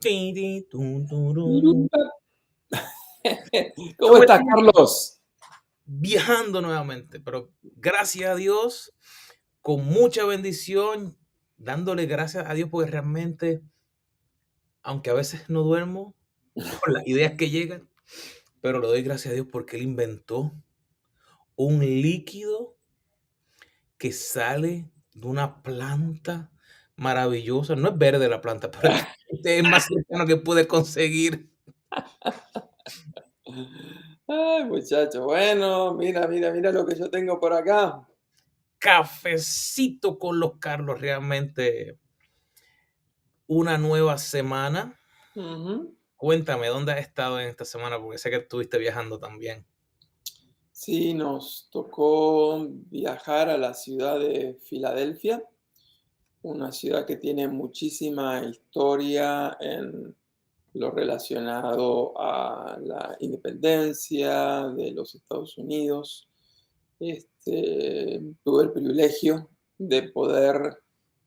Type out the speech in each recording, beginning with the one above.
Ti, ti, tun, turun. ¿Cómo Todo el estás, día Carlos? viajando nuevamente, pero gracias a Dios, con mucha bendición, dándole gracias a Dios porque realmente, aunque a veces no duermo por las ideas que llegan, pero le doy gracias a Dios porque Él inventó un líquido que sale de una planta maravillosa. No es verde la planta, pero este es más cercano que pude conseguir. Ay, muchacho, bueno, mira, mira, mira lo que yo tengo por acá. Cafecito con los Carlos, realmente una nueva semana. Ujú. Cuéntame, ¿dónde has estado en esta semana? Porque sé que estuviste viajando también. Sí, nos tocó viajar a la ciudad de Filadelfia, una ciudad que tiene muchísima historia en lo relacionado a la independencia de los Estados Unidos. Tuve el privilegio de poder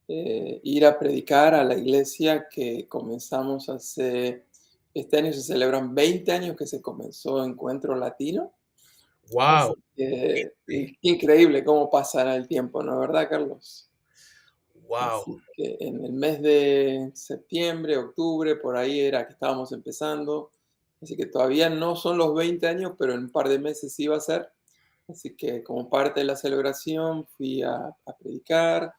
ir a predicar a la iglesia que comenzamos este año se celebran 20 años que se comenzó Encuentro Latino. Wow, Así que increíble cómo pasa el tiempo, ¿no es verdad, Carlos? wow. Así que en el mes de septiembre, octubre, por ahí era que estábamos empezando. Así que todavía no son los 20 años, pero en un par de meses sí va a ser. Así que como parte de la celebración fui a predicar,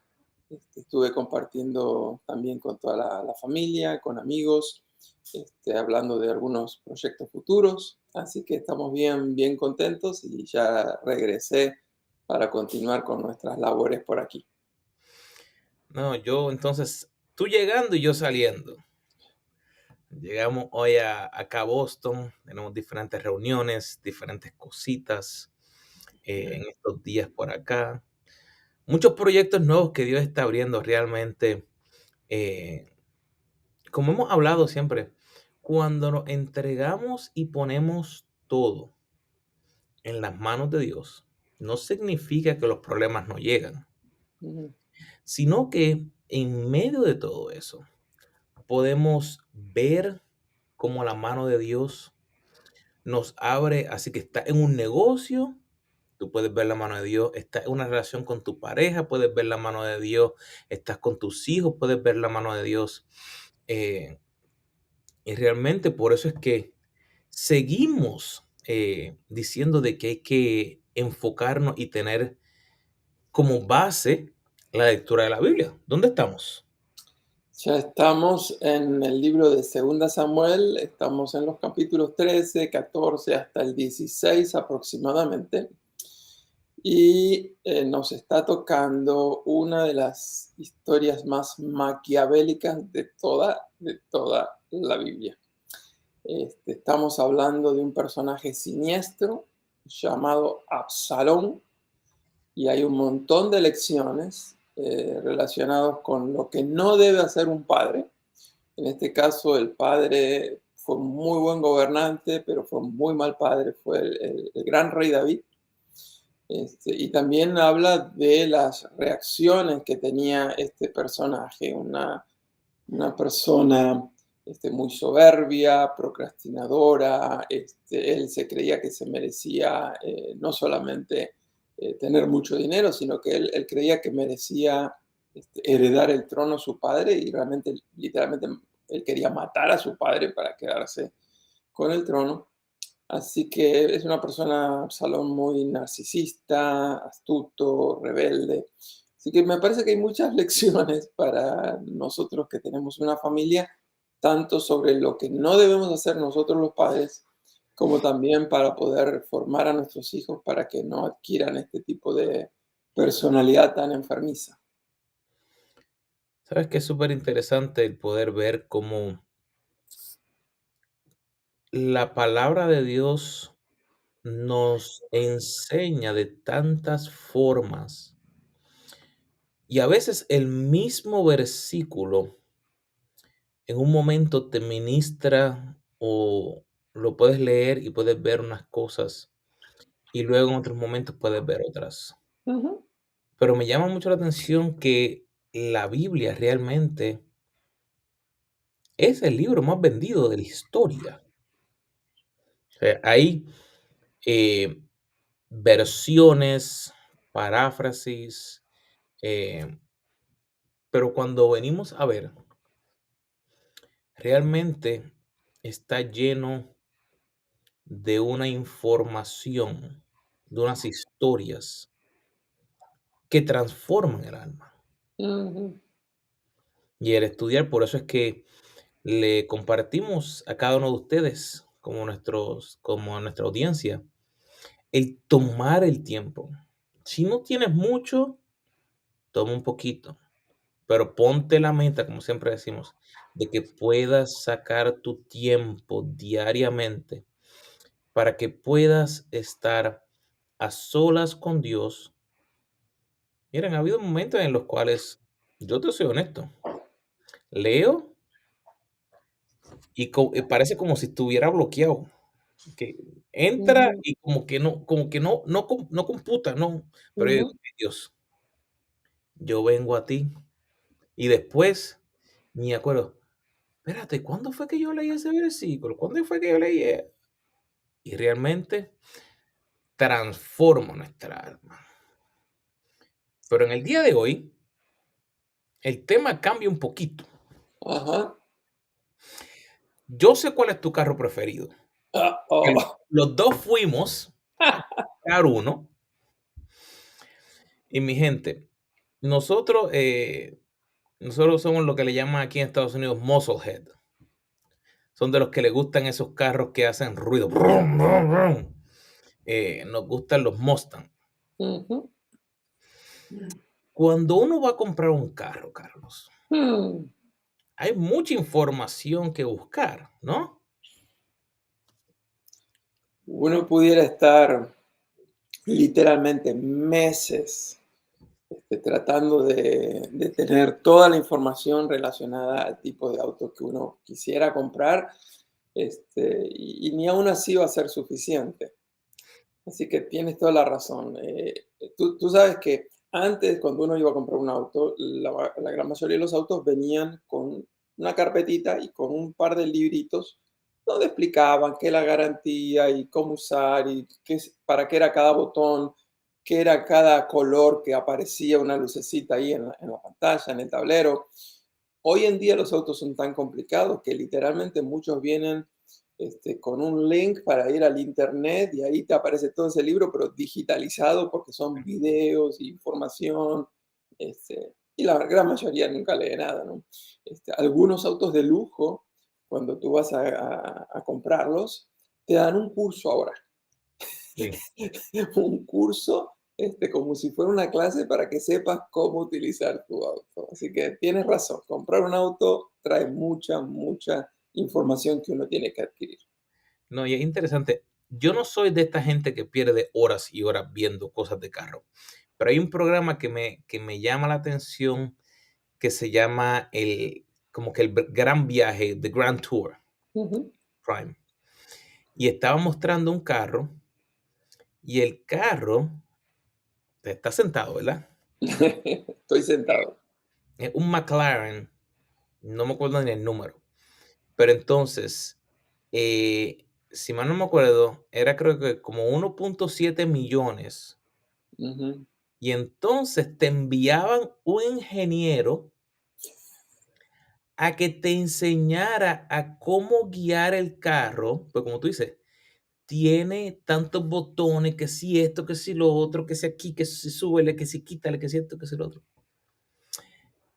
estuve compartiendo también con toda la familia, con amigos, hablando de algunos proyectos futuros. Así que estamos bien, bien contentos y ya regresé para continuar con nuestras labores por aquí. No, yo entonces, tú llegando y yo saliendo. Llegamos hoy acá a Boston, tenemos diferentes reuniones, diferentes cositas en estos días por acá. Muchos proyectos nuevos que Dios está abriendo realmente. eh, Como hemos hablado siempre, cuando nos entregamos y ponemos todo en las manos de Dios, no significa que los problemas no llegan, Ujú. sino que en medio de todo eso podemos ver cómo la mano de Dios nos abre, así que está en un negocio, tú puedes ver la mano de Dios, estás en una relación con tu pareja, puedes ver la mano de Dios, estás con tus hijos, puedes ver la mano de Dios. eh, y realmente por eso es que seguimos diciendo de que hay que enfocarnos y tener como base la lectura de la Biblia. ¿Dónde estamos? Ya estamos en el libro de Segunda Samuel, estamos en los capítulos 13, 14 hasta el 16 aproximadamente, y nos está tocando una de las historias más maquiavélicas de toda la Biblia. Estamos hablando de un personaje siniestro llamado Absalón, y hay un montón de lecciones relacionadas con lo que no debe hacer un padre. En este caso, el padre fue un muy buen gobernante, pero fue un muy mal padre, fue el gran rey David. Y también habla de las reacciones que tenía este personaje, una persona muy soberbia, procrastinadora. Él se creía que se merecía no solamente tener mucho dinero, sino que él creía que merecía heredar el trono a su padre, y realmente, literalmente, él quería matar a su padre para quedarse con el trono. Así que es una persona, Absalón, muy narcisista, astuto, rebelde. Así que me parece que hay muchas lecciones para nosotros que tenemos una familia, tanto sobre lo que no debemos hacer nosotros los padres, como también para poder formar a nuestros hijos para que no adquieran este tipo de personalidad tan enfermiza. Sabes que es súper interesante el poder ver cómo la palabra de Dios nos enseña de tantas formas y a veces el mismo versículo en un momento te ministra o lo puedes leer y puedes ver unas cosas y luego en otros momentos puedes ver otras. Ujú. Pero me llama mucho la atención que la Biblia realmente Es el libro más vendido de la historia. O sea, hay eh, versiones, paráfrasis, eh, pero cuando venimos a ver, realmente está lleno de una información, de unas historias que transforman el alma. Ujú. Y el estudiar, por eso es que le compartimos a cada uno de ustedes, como a nuestra audiencia, el tomar el tiempo. Si no tienes mucho, toma un poquito, pero ponte la meta, como siempre decimos, de que puedas sacar tu tiempo diariamente para que puedas estar a solas con Dios. Miren, ha habido momentos en los cuales, yo te soy honesto, leo y parece como si estuviera bloqueado, que entra Ujú. y como que no computa, no, pero yo digo: Ujú. "Ay, Dios, yo vengo a ti", y después me acuerdo, espérate, ¿cuándo fue que yo leí ese versículo? ¿Cuándo fue que yo leí? Y realmente transforma nuestra alma. Pero en el día de hoy, el tema cambia un poquito. Ajá. Yo sé cuál es tu carro preferido. Ah, Que oh. los dos fuimos a comprar uno, y mi gente, nosotros, nosotros somos lo que le llaman aquí en Estados Unidos musclehead. Son de los que le gustan esos carros que hacen ruido. Brum, brum, brum. Nos gustan los Mustang. Ujú. Cuando uno va a comprar un carro, Carlos, Mm. hay mucha información que buscar, ¿no? Uno pudiera estar literalmente meses tratando de tener toda la información relacionada al tipo de auto que uno quisiera comprar, y ni aún así va a ser suficiente. Así que tienes toda la razón. Tú sabes que antes, cuando uno iba a comprar un auto, la gran mayoría de los autos venían con una carpetita y con un par de libritos donde explicaban qué es la garantía y cómo usar y para qué era cada botón, qué era cada color que aparecía una lucecita ahí en la pantalla, en el tablero. Hoy en día los autos son tan complicados que literalmente muchos vienen con un link para ir al internet y ahí te aparece todo ese libro, pero digitalizado porque son videos, información, y la gran mayoría nunca lee nada, ¿no? Algunos autos de lujo, cuando tú vas a comprarlos, te dan un curso ahora, Sí. un curso como si fuera una clase para que sepas cómo utilizar tu auto. Así que tienes razón, comprar un auto trae mucha, mucha información que uno tiene que adquirir. No, y es interesante. Yo no soy de esta gente que pierde horas y horas viendo cosas de carro, pero hay un programa que me llama la atención que se llama como que el Gran Viaje, The Grand Tour, Ujú. Prime. Y estaba mostrando un carro y el carro está sentado, ¿verdad? Estoy sentado. Es un McLaren, no me acuerdo ni el número, pero entonces, si mal no me acuerdo, era creo que como 1,7 millones. Ujú. Y entonces te enviaban un ingeniero a que te enseñara a cómo guiar el carro, pues como tú dices, tiene tantos botones, que si esto, que si lo otro, que si aquí, que si súbele, que si quítale, que si esto, que si lo otro.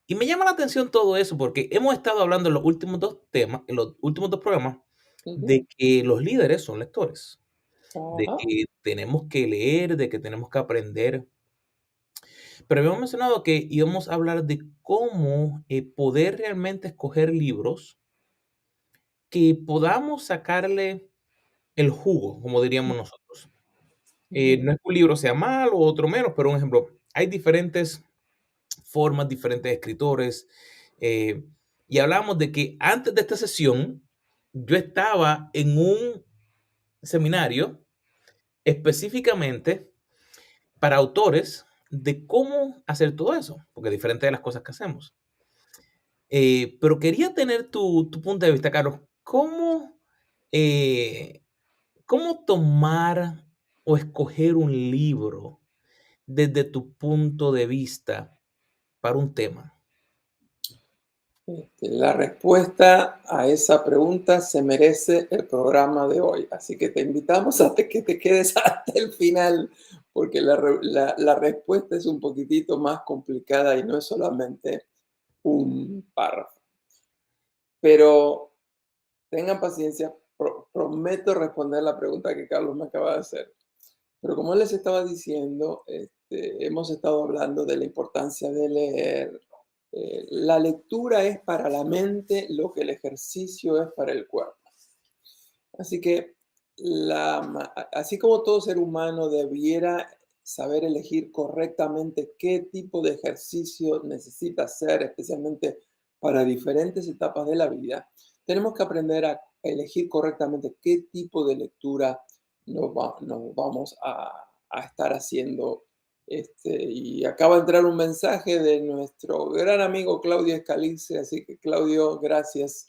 Y me llama la atención todo eso porque hemos estado hablando en los últimos dos temas, en los últimos dos programas, Ujú. de que los líderes son lectores, de Ajá. que tenemos que leer, de que tenemos que aprender. Pero habíamos mencionado que íbamos a hablar de cómo poder realmente escoger libros que podamos sacarle el jugo, como diríamos nosotros. Ujú. No es que un libro sea malo o otro menos, pero un ejemplo, hay diferentes formas, diferentes escritores. eh, y hablamos de que antes de esta sesión, yo estaba en un seminario específicamente para autores de cómo hacer todo eso, porque es diferente de las cosas que hacemos. Pero quería tener tu punto de vista, Carlos. Eh, ¿Cómo tomar o escoger un libro desde tu punto de vista para un tema? La respuesta a esa pregunta se merece el programa de hoy, así que te invitamos a que te quedes hasta el final, porque la respuesta es un poquitito más complicada y no es solamente un párrafo. Pero tengan paciencia, prometo responder la pregunta que Carlos me acaba de hacer. Pero como les estaba diciendo, hemos estado hablando de la importancia de leer. La lectura es para la mente lo que el ejercicio es para el cuerpo. Así que, así como todo ser humano debiera saber elegir correctamente qué tipo de ejercicio necesita hacer, especialmente para diferentes etapas de la vida, tenemos que aprender a elegir correctamente qué tipo de lectura nos vamos a estar haciendo. Y acaba de entrar un mensaje de nuestro gran amigo Claudio Escalice, así que Claudio, gracias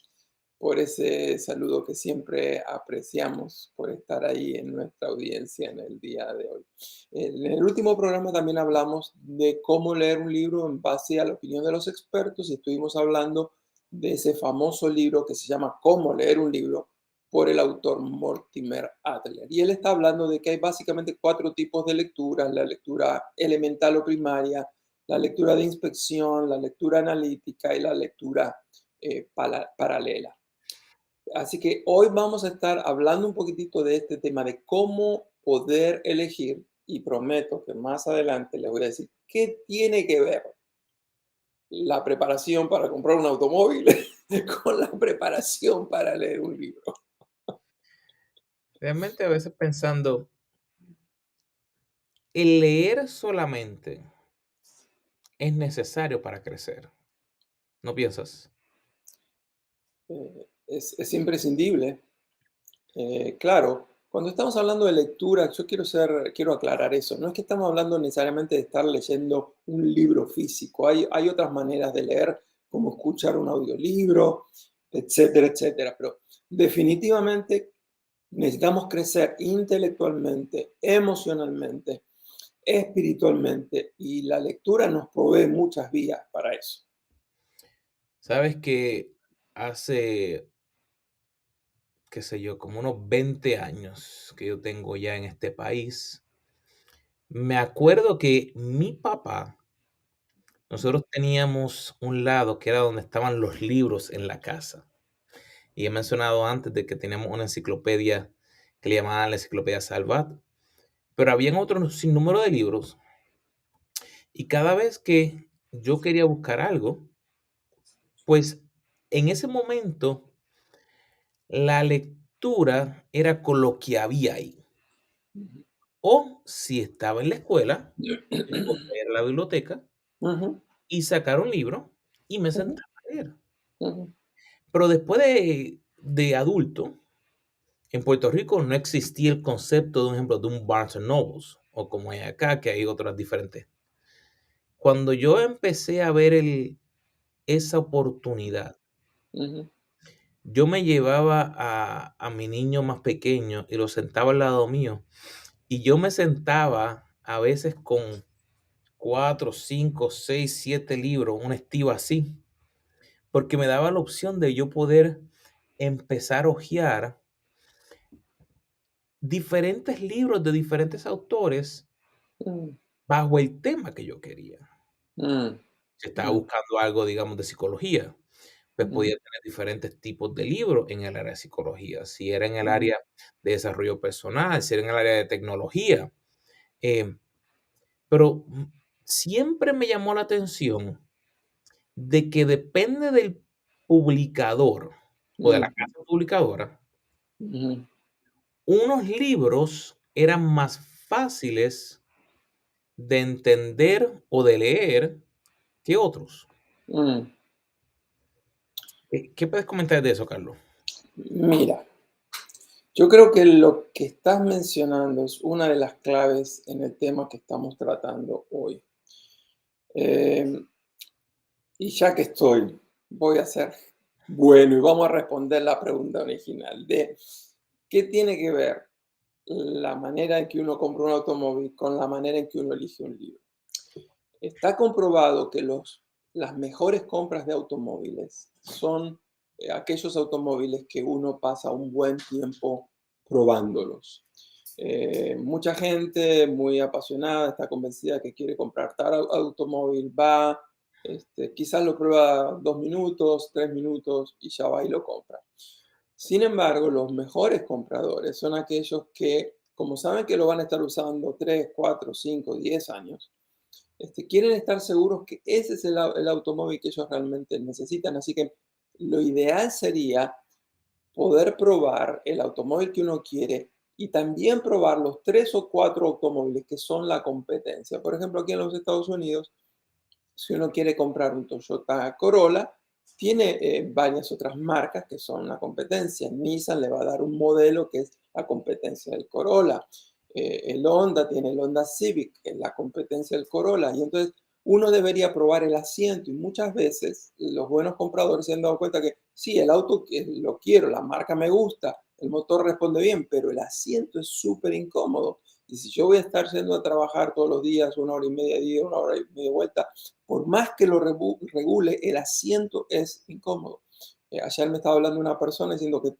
por ese saludo que siempre apreciamos, por estar ahí en nuestra audiencia en el día de hoy. En el último programa también hablamos de cómo leer un libro en base a la opinión de los expertos y estuvimos hablando de ese famoso libro que se llama Cómo leer un libro por el autor Mortimer Adler. Y él está hablando de que hay básicamente 4 tipos de lecturas: la lectura elemental o primaria, la lectura de inspección, la lectura analítica y la lectura paralela. Así que hoy vamos a estar hablando un poquitito de este tema de cómo poder elegir, y prometo que más adelante les voy a decir qué tiene que ver la preparación para comprar un automóvil con la preparación para leer un libro. Realmente a veces pensando, el leer solamente es necesario para crecer, ¿no piensas? Es imprescindible. Claro, cuando estamos hablando de lectura, yo quiero aclarar eso. No es que estamos hablando necesariamente de estar leyendo un libro físico. Hay otras maneras de leer, como escuchar un audiolibro, etcétera, etcétera. Pero definitivamente necesitamos crecer intelectualmente, emocionalmente, espiritualmente, y la lectura nos provee muchas vías para eso. Sabes que hace, qué sé yo, como unos 20 años que yo tengo ya en este país, me acuerdo que mi papá, nosotros teníamos un lado que era donde estaban los libros en la casa. Y he mencionado antes de que teníamos una enciclopedia que le llamaban la enciclopedia Salvat, pero habían otros sinnúmero de libros. Y cada vez que yo quería buscar algo, pues en ese momento la lectura era con lo que había ahí. O si estaba en la escuela, entonces ir a la biblioteca Ujú, y sacar un libro y me ujú, sentaba a leer. ujú, Pero después de adulto, en Puerto Rico no existía el concepto de un ejemplo de un Barnes and Nobles o como hay acá, que hay otras diferentes. Cuando yo empecé a ver esa oportunidad, ujú, yo me llevaba a mi niño más pequeño y lo sentaba al lado mío. Y yo me sentaba a veces con 4, 5, 6, 7 libros, un estilo así, porque me daba la opción de yo poder empezar a hojear diferentes libros de diferentes autores mm, bajo el tema que yo quería. mm, Si estaba mm, buscando algo, digamos, de psicología, pues mm, podía tener diferentes tipos de libros en el área de psicología. Si era en el mm, área de desarrollo personal, si era en el área de tecnología. eh, pero siempre me llamó la atención de que depende del publicador o de la mm, casa publicadora, ujú, unos libros eran más fáciles de entender o de leer que otros. mm. ¿Qué puedes comentar de eso, Carlos? Mira, yo creo que lo que estás mencionando es una de las claves en el tema que estamos tratando hoy. Eh, y ya que estoy voy a ser bueno y vamos a responder la pregunta original de ¿qué tiene que ver la manera en que uno compra un automóvil con la manera en que uno elige un libro? Está comprobado que las mejores compras de automóviles son aquellos automóviles que uno pasa un buen tiempo probándolos. Mucha gente muy apasionada está convencida que quiere comprar tal automóvil, va, quizás lo prueba 2 minutos, 3 minutos y ya va y lo compra. Sin embargo, los mejores compradores son aquellos que, como saben que lo van a estar usando 3, 4, 5, 10 años, quieren estar seguros que ese es el automóvil que ellos realmente necesitan. Así que lo ideal sería poder probar el automóvil que uno quiere y también probar los 3 o 4 automóviles que son la competencia. Por ejemplo, aquí en los Estados Unidos, si uno quiere comprar un Toyota Corolla, tiene varias otras marcas que son la competencia. Nissan le va a dar un modelo que es la competencia del Corolla. El Honda tiene el Honda Civic, que es la competencia del Corolla. Y entonces uno debería probar el asiento. Y muchas veces los buenos compradores se han dado cuenta que sí, el auto lo quiero, la marca me gusta, el motor responde bien, pero el asiento es súper incómodo. Y si yo voy a estar yendo a trabajar todos los días, 1 hora y media de ida, 1 hora y media de vuelta, por más que lo regule, el asiento es incómodo. Ayer me estaba hablando una persona diciendo que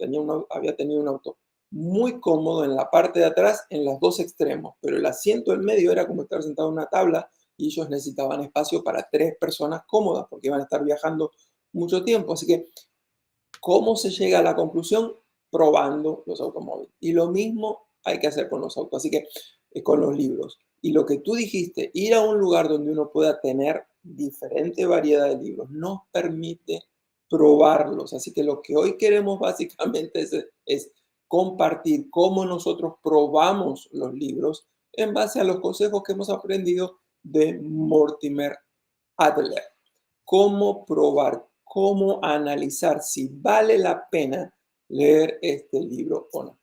había tenido un auto muy cómodo en la parte de atrás, en los dos extremos, pero el asiento en medio era como estar sentado en una tabla y ellos necesitaban espacio para 3 personas cómodas porque iban a estar viajando mucho tiempo. Así que, ¿cómo se llega a la conclusión? Probando los automóviles. Y lo mismo hay que hacer con los autos, así que con los libros. Y lo que tú dijiste, ir a un lugar donde uno pueda tener diferente variedad de libros, nos permite probarlos. Así que lo que hoy queremos básicamente es compartir cómo nosotros probamos los libros en base a los consejos que hemos aprendido de Mortimer Adler. Cómo probar, cómo analizar si vale la pena leer este libro o no.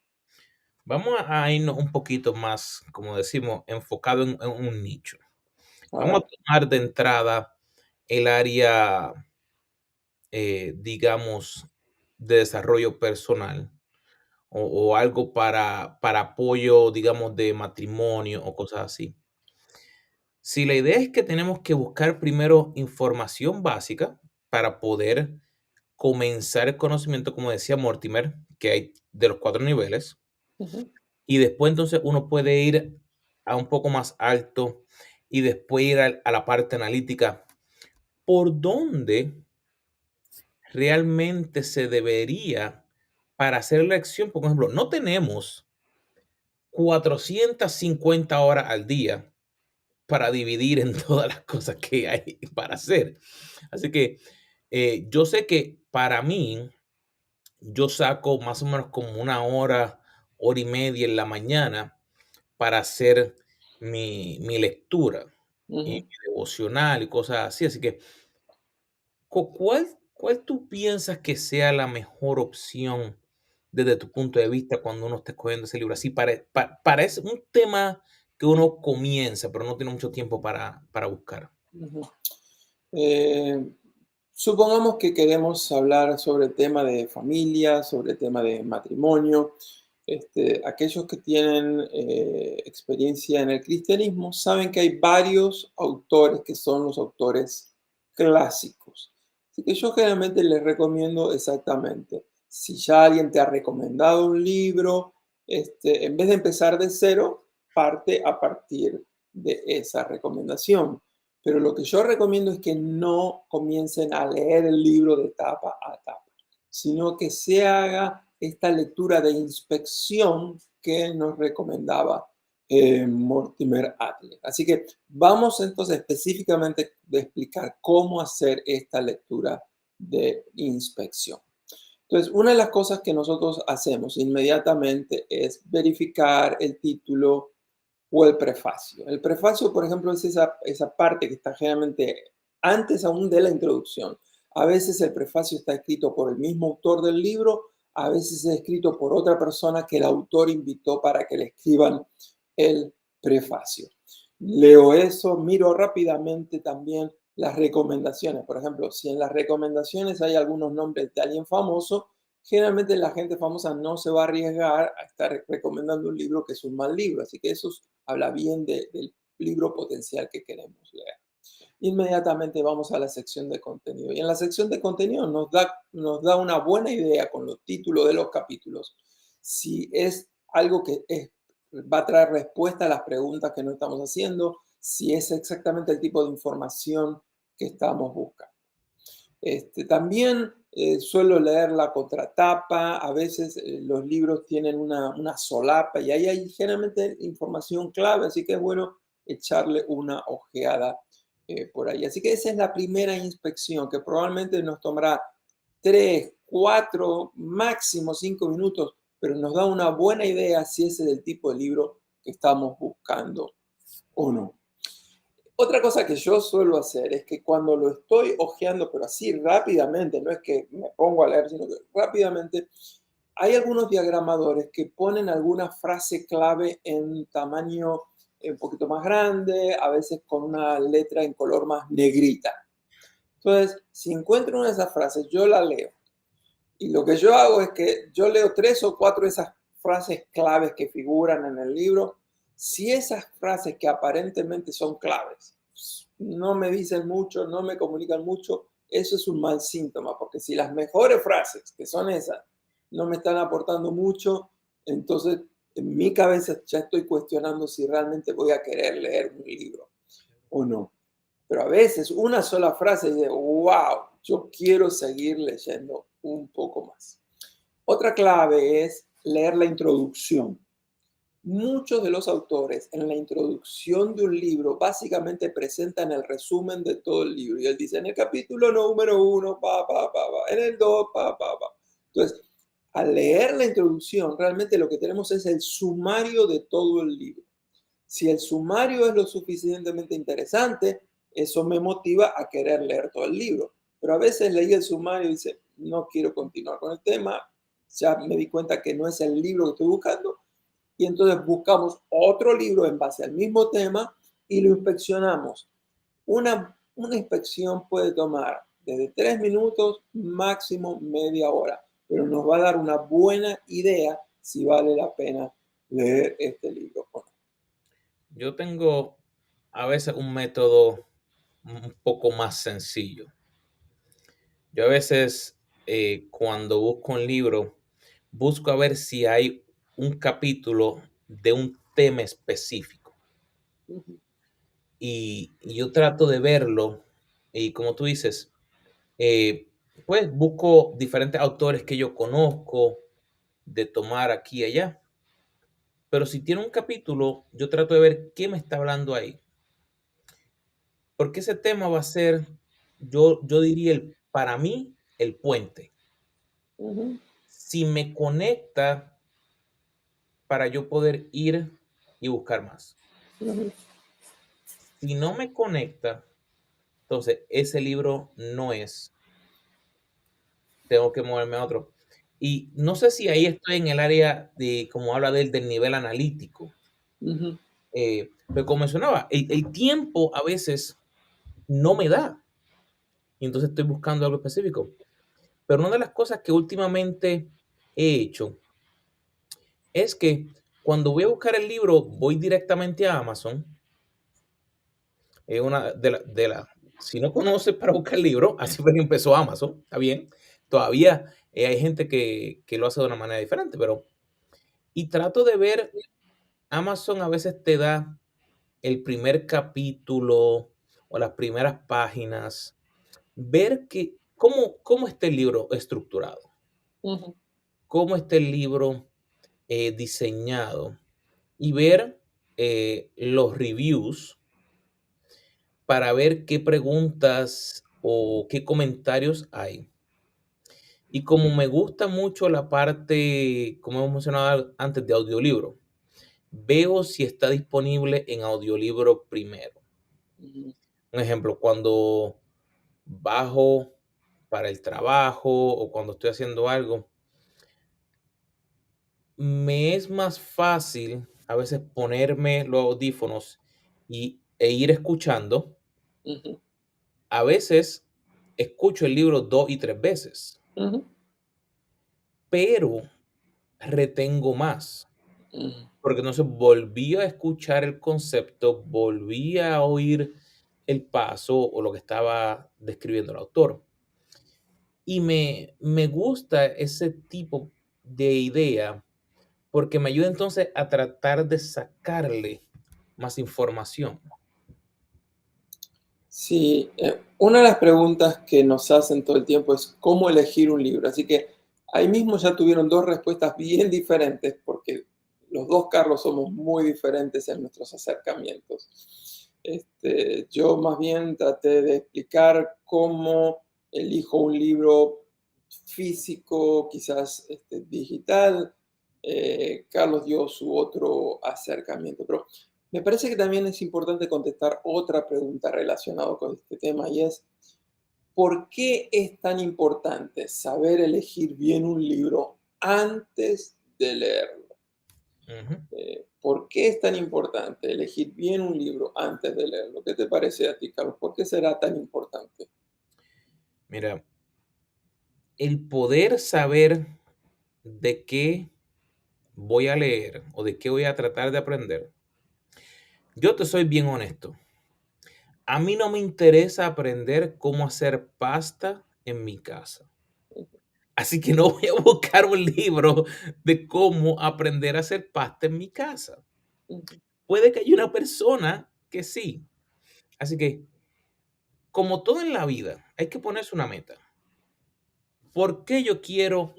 Vamos a irnos un poquito más, como decimos, enfocado en un nicho. A Vamos a ver. tomar de entrada el área, digamos, de desarrollo personal o algo para apoyo, digamos, de matrimonio o cosas así. Si la idea es que tenemos que buscar primero información básica para poder comenzar el conocimiento, como decía Mortimer, que hay de los 4 niveles, Ujú, y después entonces uno puede ir a un poco más alto y después ir a la parte analítica. ¿Por dónde realmente se debería para hacer la acción? Por ejemplo, no tenemos 450 horas al día para dividir en todas las cosas que hay para hacer. Así que yo sé que para mí, yo saco más o menos como 1 hora, hora y media en la mañana para hacer mi lectura y ujú. mi devocional y cosas así. Así que, ¿cuál tú piensas que sea la mejor opción desde tu punto de vista cuando uno está escogiendo ese libro? Así parece un tema que uno comienza, pero no tiene mucho tiempo para buscar. Ujú. Eh, Supongamos que queremos hablar sobre el tema de familia, sobre el tema de matrimonio. Aquellos que tienen experiencia en el cristianismo saben que hay varios autores que son los autores clásicos. Así que yo generalmente les recomiendo exactamente, si ya alguien te ha recomendado un libro, en vez de empezar de cero, parte a partir de esa recomendación. Pero lo que yo recomiendo es que no comiencen a leer el libro de tapa a tapa, sino que se haga esta lectura de inspección que nos recomendaba Mortimer Adler. Así que vamos entonces específicamente a explicar cómo hacer esta lectura de inspección. Entonces, una de las cosas que nosotros hacemos inmediatamente es verificar el título o el prefacio. El prefacio, por ejemplo, es esa parte que está generalmente antes aún de la introducción. A veces el prefacio está escrito por el mismo autor del libro, a veces es escrito por otra persona que el autor invitó para que le escriban el prefacio. Leo eso, miro rápidamente también las recomendaciones. Por ejemplo, si en las recomendaciones hay algunos nombres de alguien famoso, generalmente la gente famosa no se va a arriesgar a estar recomendando un libro que es un mal libro. Así que eso habla bien del libro potencial que queremos leer. Inmediatamente vamos a la sección de contenido. Y en la sección de contenido nos da una buena idea con los títulos de los capítulos, si es algo que va a traer respuesta a las preguntas que no estamos haciendo, si es exactamente el tipo de información que estamos buscando. También suelo leer la contratapa, a veces los libros tienen una solapa y ahí hay generalmente información clave, así que es bueno echarle una ojeada por ahí. Así que esa es la primera inspección que probablemente nos tomará 3, 4, máximo 5 minutos, pero nos da una buena idea si ese es el tipo de libro que estamos buscando o no. Otra cosa que yo suelo hacer es que cuando lo estoy hojeando, pero así rápidamente, no es que me pongo a leer, sino que rápidamente, hay algunos diagramadores que ponen alguna frase clave en tamaño un poquito más grande, a veces con una letra en color más negrita. Entonces, si encuentro una de esas frases, yo la leo. Y lo que yo hago es que yo leo 3 o 4 de esas frases claves que figuran en el libro. Si esas frases que aparentemente son claves no me dicen mucho, no me comunican mucho, eso es un mal síntoma, porque si las mejores frases, que son esas, no me están aportando mucho, entonces en mi cabeza ya estoy cuestionando si realmente voy a querer leer un libro o no. Pero a veces una sola frase dice, wow, yo quiero seguir leyendo un poco más. Otra clave es leer la introducción. Muchos de los autores en la introducción de un libro básicamente presentan el resumen de todo el libro. Y él dice, en el capítulo número 1, en el 2, Entonces, al leer la introducción, realmente lo que tenemos es el sumario de todo el libro. Si el sumario es lo suficientemente interesante, eso me motiva a querer leer todo el libro. Pero a veces leí el sumario y dice, no quiero continuar con el tema, ya me di cuenta que no es el libro que estoy buscando, y entonces buscamos otro libro en base al mismo tema y lo inspeccionamos. Una inspección puede tomar desde 3 minutos, máximo media hora, pero nos va a dar una buena idea si vale la pena leer este libro o no. Yo tengo a veces un método un poco más sencillo. Yo a veces, cuando busco un libro, busco a ver si hay un capítulo de un tema específico. Ujú, Y yo trato de verlo, y como tú dices, eh, pues busco diferentes autores que yo conozco, de tomar aquí y allá. Pero si tiene un capítulo, yo trato de ver qué me está hablando ahí. Porque ese tema va a ser, yo diría, para mí, el puente. ujú, Si me conecta para yo poder ir y buscar más. ujú, Si no me conecta, entonces ese libro no es, tengo que moverme a otro. Y no sé si ahí estoy en el área de, como habla de él, del nivel analítico. ujú, Pero como mencionaba, el tiempo a veces no me da. Y entonces estoy buscando algo específico. Pero una de las cosas que últimamente he hecho es que cuando voy a buscar el libro, voy directamente a Amazon. Es una si no conoces para buscar libros, así fue que empezó Amazon, está bien. Todavía hay gente que lo hace de una manera diferente, pero y trato de ver, Amazon a veces te da el primer capítulo o las primeras páginas, ver que cómo está el libro estructurado, ujú, cómo está el libro diseñado y ver los reviews para ver qué preguntas o qué comentarios hay. Y como me gusta mucho la parte, como hemos mencionado antes, de audiolibro, veo si está disponible en audiolibro primero. ujú, Un ejemplo, cuando bajo para el trabajo o cuando estoy haciendo algo, me es más fácil a veces ponerme los audífonos e ir escuchando ujú. A veces escucho el libro 2 y 3 veces, Ujú, pero retengo más, ujú. porque entonces volví a escuchar el concepto, volví a oír el paso o lo que estaba describiendo el autor. Y me gusta ese tipo de idea porque me ayuda entonces a tratar de sacarle más información. Sí, una de las preguntas que nos hacen todo el tiempo es cómo elegir un libro. Así que ahí mismo ya tuvieron dos respuestas bien diferentes, porque los dos, Carlos, somos muy diferentes en nuestros acercamientos. Yo más bien traté de explicar cómo elijo un libro físico, quizás digital. Carlos dio su otro acercamiento, pero me parece que también es importante contestar otra pregunta relacionada con este tema y es, ¿por qué es tan importante saber elegir bien un libro antes de leerlo? Ujú. ¿Por qué es tan importante elegir bien un libro antes de leerlo? ¿Qué te parece a ti, Carlos? ¿Por qué será tan importante? Mira, el poder saber de qué voy a leer o de qué voy a tratar de aprender. Yo te soy bien honesto. A mí no me interesa aprender cómo hacer pasta en mi casa. Así que no voy a buscar un libro de cómo aprender a hacer pasta en mi casa. Ujú, Puede que haya una persona que sí. Así que, como todo en la vida, hay que ponerse una meta. ¿Por qué yo quiero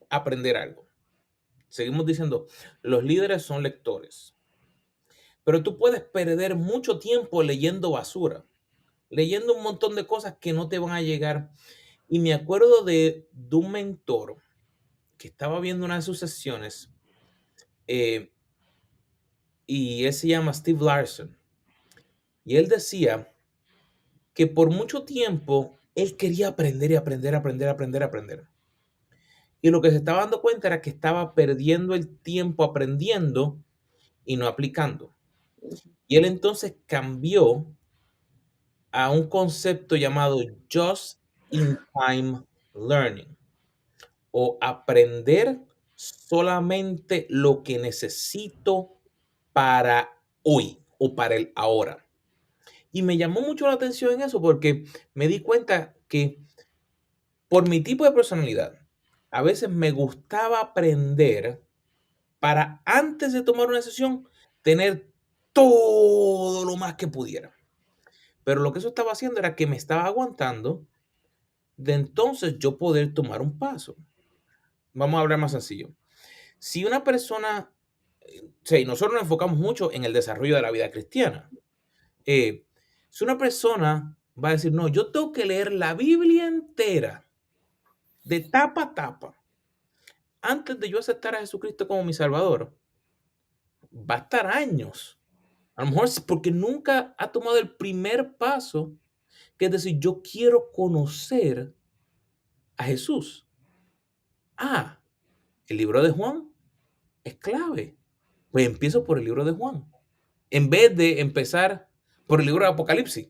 aprender algo? Seguimos diciendo, los líderes son lectores, pero tú puedes perder mucho tiempo leyendo basura, leyendo un montón de cosas que no te van a llegar. Y me acuerdo de un mentor que estaba viendo una de sus sesiones, eh, y él se llama Steve Larson, y él decía que por mucho tiempo él quería aprender y aprender, aprender, aprender, aprender. Y lo que se estaba dando cuenta era que estaba perdiendo el tiempo aprendiendo y no aplicando. ujú, Y él entonces cambió a un concepto llamado Just in Time Learning o aprender solamente lo que necesito para hoy o para el ahora. Y me llamó mucho la atención en eso porque me di cuenta que por mi tipo de personalidad, a veces me gustaba aprender para antes de tomar una decisión tener todo lo más que pudiera. Pero lo que eso estaba haciendo era que me estaba aguantando de entonces yo poder tomar un paso. Vamos a hablar más sencillo. Si una persona, sí, nosotros nos enfocamos mucho en el desarrollo de la vida cristiana. Eh, si una persona va a decir, no, yo tengo que leer la Biblia entera, de tapa a tapa, antes de yo aceptar a Jesucristo como mi Salvador, va a estar años. A lo mejor es porque nunca ha tomado el primer paso, que es decir, yo quiero conocer a Jesús. Ah, el libro de Juan es clave. Pues empiezo por el libro de Juan, en vez de empezar por el libro de Apocalipsis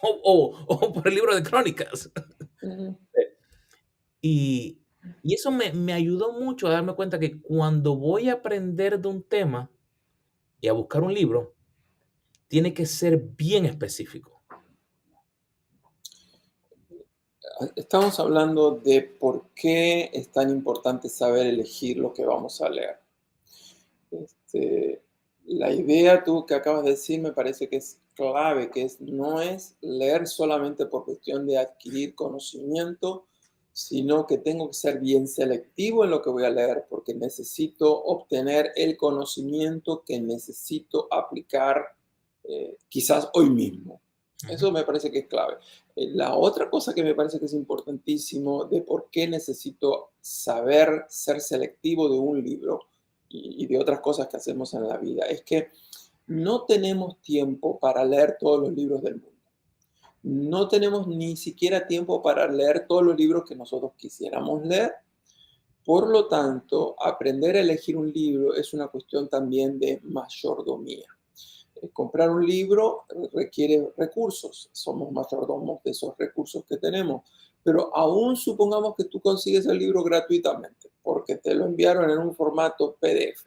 o por el libro de Crónicas. ujú. Y, y eso me ayudó mucho a darme cuenta que cuando voy a aprender de un tema y a buscar un libro, tiene que ser bien específico. Estamos hablando de por qué es tan importante saber elegir lo que vamos a leer. Este, la idea tú que acabas de decir me parece que es clave, no es leer solamente por cuestión de adquirir conocimiento, sino que tengo que ser bien selectivo en lo que voy a leer, porque necesito obtener el conocimiento que necesito aplicar quizás hoy mismo. Ujú, Eso me parece que es clave. La otra cosa que me parece que es importantísimo de por qué necesito saber ser selectivo de un libro y de otras cosas que hacemos en la vida es que no tenemos tiempo para leer todos los libros del mundo. No tenemos ni siquiera tiempo para leer todos los libros que nosotros quisiéramos leer. Por lo tanto, aprender a elegir un libro es una cuestión también de mayordomía. Comprar un libro requiere recursos, somos mayordomos de esos recursos que tenemos, pero aún supongamos que tú consigues el libro gratuitamente porque te lo enviaron en un formato PDF.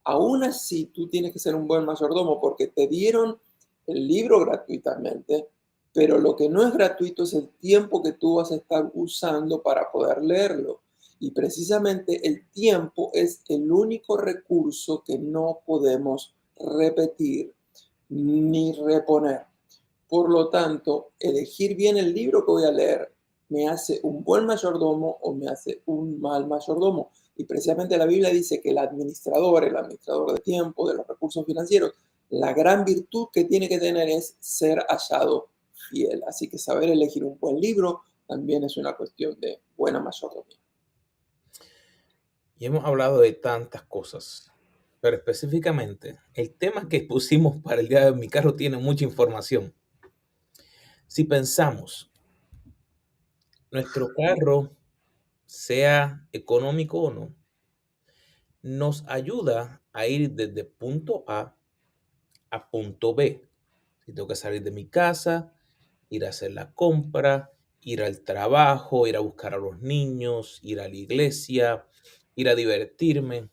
Aún así, tú tienes que ser un buen mayordomo porque te dieron el libro gratuitamente, pero lo que no es gratuito es el tiempo que tú vas a estar usando para poder leerlo. Y precisamente el tiempo es el único recurso que no podemos repetir ni reponer. Por lo tanto, elegir bien el libro que voy a leer me hace un buen mayordomo o me hace un mal mayordomo. Y precisamente la Biblia dice que el administrador de tiempo, de los recursos financieros, la gran virtud que tiene que tener es ser hallado fiel. Así que saber elegir un buen libro también es una cuestión de buena mayordomía. Y hemos hablado de tantas cosas, pero específicamente el tema que pusimos para el día de hoy, mi carro tiene mucha información. Si pensamos, nuestro carro, sea económico o no, nos ayuda a ir desde punto a punto B. Si tengo que salir de mi casa, ir a hacer la compra, ir al trabajo, ir a buscar a los niños, ir a la iglesia, ir a divertirme.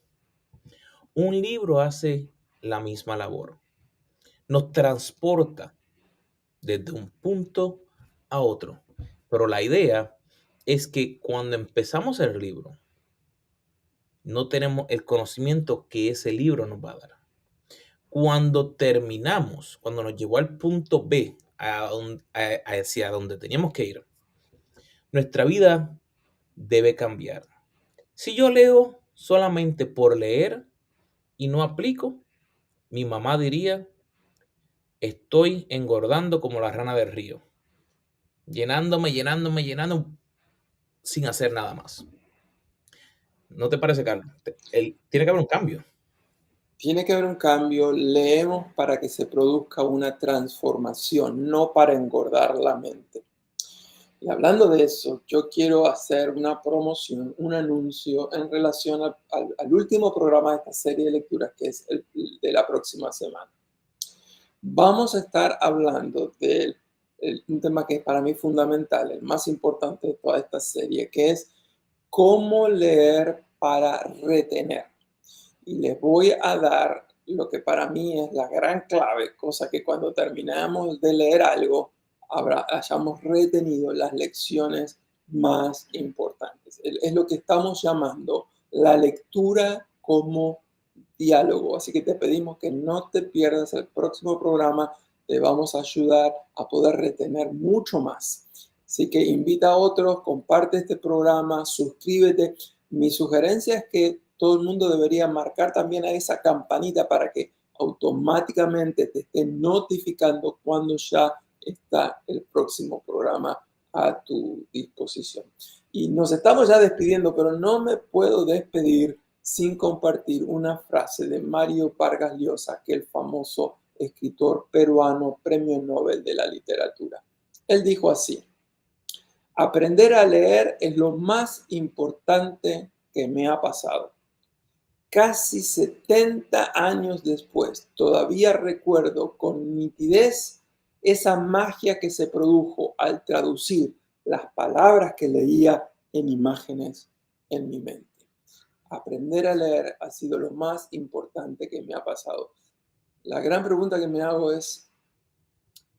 Un libro hace la misma labor. Nos transporta desde un punto a otro. Pero la idea es que cuando empezamos el libro, no tenemos el conocimiento que ese libro nos va a dar. Cuando terminamos, cuando nos llevó al punto B, hacia donde teníamos que ir, nuestra vida debe cambiar. Si yo leo solamente por leer y no aplico, mi mamá diría, estoy engordando como la rana del río, llenando sin hacer nada más. ¿No te parece, Carlos? Tiene que haber un cambio. Tiene que haber un cambio, leemos para que se produzca una transformación, no para engordar la mente. Y hablando de eso, yo quiero hacer una promoción, un anuncio en relación al último programa de esta serie de lecturas, que es el de la próxima semana. Vamos a estar hablando de un tema que es para mí fundamental, el más importante de toda esta serie, que es cómo leer para retener. Y les voy a dar lo que para mí es la gran clave, cosa que cuando terminamos de leer algo, hayamos retenido las lecciones más importantes. Es lo que estamos llamando la lectura como diálogo. Así que te pedimos que no te pierdas el próximo programa. Te vamos a ayudar a poder retener mucho más. Así que invita a otros, comparte este programa, suscríbete. Mi sugerencia es que todo el mundo debería marcar también a esa campanita para que automáticamente te esté notificando cuando ya está el próximo programa a tu disposición. Y nos estamos ya despidiendo, pero no me puedo despedir sin compartir una frase de Mario Vargas Llosa, que es el famoso escritor peruano, Premio Nobel de la Literatura. Él dijo así: aprender a leer es lo más importante que me ha pasado. Casi 70 años después, todavía recuerdo con nitidez esa magia que se produjo al traducir las palabras que leía en imágenes en mi mente. Aprender a leer ha sido lo más importante que me ha pasado. La gran pregunta que me hago es,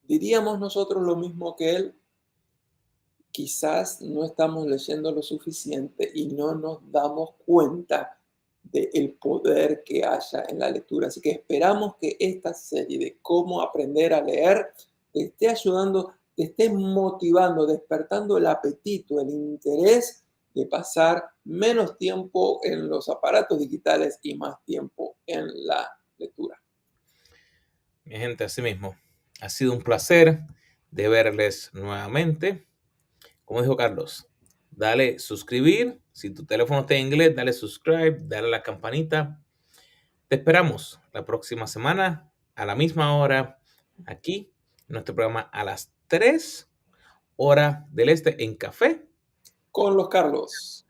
¿diríamos nosotros lo mismo que él? Quizás no estamos leyendo lo suficiente y no nos damos cuenta del poder que haya en la lectura. Así que esperamos que esta serie de cómo aprender a leer te esté ayudando, te esté motivando, despertando el apetito, el interés de pasar menos tiempo en los aparatos digitales y más tiempo en la lectura. Mi gente, así mismo. Ha sido un placer de verles nuevamente. Como dijo Carlos, dale suscribir. Si tu teléfono está en inglés, dale subscribe, dale a la campanita. Te esperamos la próxima semana a la misma hora aquí en nuestro programa a las 3 horas del este en Café Con los Carlos.